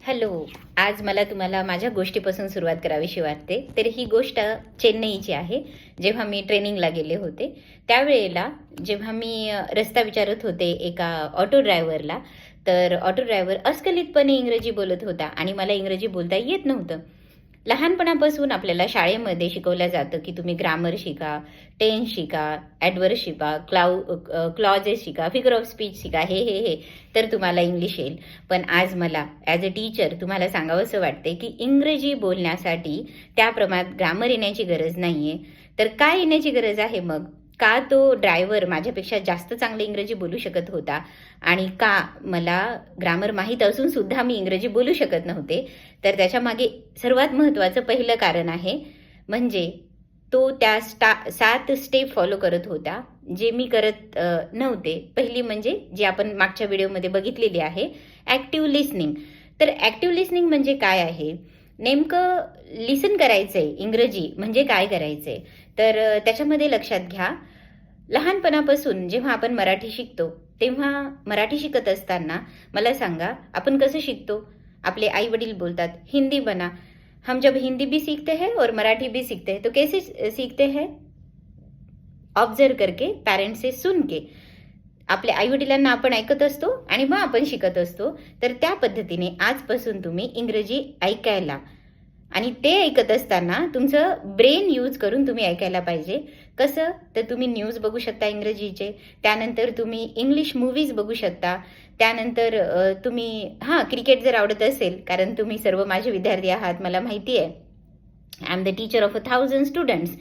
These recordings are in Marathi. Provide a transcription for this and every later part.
हॅलो. आज मला तुम्हाला माझ्या गोष्टीपासून सुरुवात करावीशी वाटते. तर ही गोष्ट चेन्नईची आहे. जेव्हा मी ट्रेनिंगला गेले होते, त्यावेळेला जेव्हा मी रस्ता विचारत होते एका ऑटो ड्रायव्हरला, तर ऑटो ड्रायव्हर अस्खलितपणे इंग्रजी बोलत होता आणि मला इंग्रजी बोलता येत नव्हतं. लहानपणापासून आपल्याला शाळेमध्ये शिकवलं जातं की तुम्ही ग्रामर शिका, टेन्स शिका, ॲडव्हर्ब शिका, क्लॉजेस शिका, फिगर ऑफ स्पीच शिका, हे तर तुम्हाला इंग्लिश येईल. पण आज मला ॲज अ टीचर तुम्हाला सांगावंसं वाटते की इंग्रजी बोलण्यासाठी त्या प्रमाणात ग्रामर येण्याची गरज नाही आहे. तर काय येण्याची गरज आहे मग? का तो ड्रायव्हर माझ्यापेक्षा जास्त चांगलं इंग्रजी बोलू शकत होता आणि का मला ग्रामर माहीत असून सुद्धा मी इंग्रजी बोलू शकत नव्हते? तर त्याच्यामागे सर्वात महत्त्वाचं पहिलं कारण आहे, म्हणजे तो त्या 7 स्टेप फॉलो करत होता, जे मी करत नव्हते. पहिली म्हणजे जी आपण मागच्या व्हिडिओमध्ये बघितलेली आहे, ॲक्टिव्ह लिसनिंग. तर ॲक्टिव्ह लिसनिंग म्हणजे काय आहे? नेमकं लिसन करायचं आहे, इंग्रजी म्हणजे काय करायचं आहे? तर त्याच्यामध्ये लक्षात घ्या, लहानपणापासून जेव्हा आपण मराठी शिकतो, तेव्हा मराठी शिकत असताना मला सांगा, आपण कसं शिकतो? आपले आई वडील बोलतात, हिंदी बना. हम जब हिंदी भी सीखते हैं और मराठी भी सीखते हैं, तो कैसे सीखते हैं? ऑब्झर्व करके, पेरेंट्स से सुन के. आपल्या आईवडिलांना आपण ऐकत असतो आणि मग आपण शिकत असतो. तर त्या पद्धतीने आजपासून तुम्ही इंग्रजी ऐकायला, आणि ते ऐकत असताना तुमचं ब्रेन यूज करून तुम्ही ऐकायला पाहिजे. कसं? तर तुम्ही न्यूज बघू शकता इंग्रजीचे, त्यानंतर तुम्ही इंग्लिश मूव्हीज बघू शकता, त्यानंतर तुम्ही क्रिकेट जर आवडत असेल, कारण तुम्ही सर्व माझे विद्यार्थी आहात मला माहिती आहे. I am the teacher of 1000 students.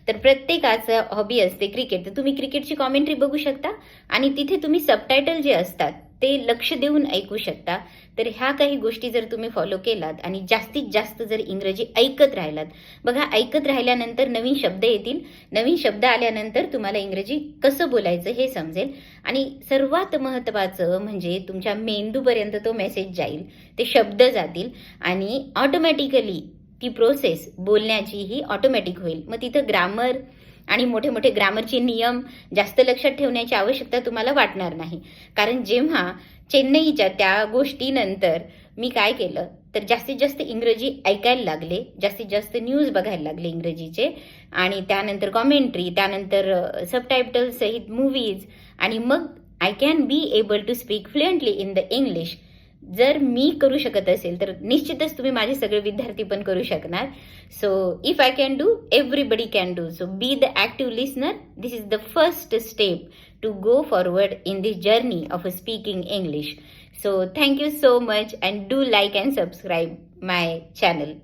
तर प्रत्येकाचं हॉबी असते क्रिकेट. तर तुम्ही क्रिकेटची कॉमेंट्री बघू शकता आणि तिथे तुम्ही सबटायटल जे असतात ते लक्ष देऊन ऐकू शकता. तर ह्या काही गोष्टी जर तुम्ही फॉलो केलात आणि जास्तीत जास्त जर इंग्रजी ऐकत राहिलात, बघा ऐकत राहिल्यानंतर नवीन शब्द येतील. नवीन शब्द आल्यानंतर तुम्हाला इंग्रजी कसं बोलायचं हे समजेल. आणि सर्वात महत्त्वाचं म्हणजे तुमच्या मेंदूपर्यंत तो मेसेज जाईल, ते शब्द जातील आणि ऑटोमॅटिकली ती प्रोसेस बोलण्याची ही ऑटोमॅटिक होईल. मग तिथं ग्रामर आणि मोठे मोठे ग्रामरचे नियम जास्त लक्षात ठेवण्याची आवश्यकता तुम्हाला वाटणार नाही. कारण जेव्हा चेन्नईच्या त्या गोष्टीनंतर मी काय केलं, तर जास्तीत जास्त इंग्रजी ऐकायला लागले, जास्तीत जास्त न्यूज बघायला लागले इंग्रजीचे, आणि त्यानंतर कॉमेंट्री, त्यानंतर सबटायटल सहित मूव्हीज, आणि मग I can be able to speak fluently in the English. जर मी करू शकत असेल तर निश्चितच तुम्ही माझे सगळे विद्यार्थी पण करू शकणार. So if I can do, everybody can do. So be the active listener. This is the first step to go forward in this journey of speaking English. So thank you so much, and do like and subscribe my channel.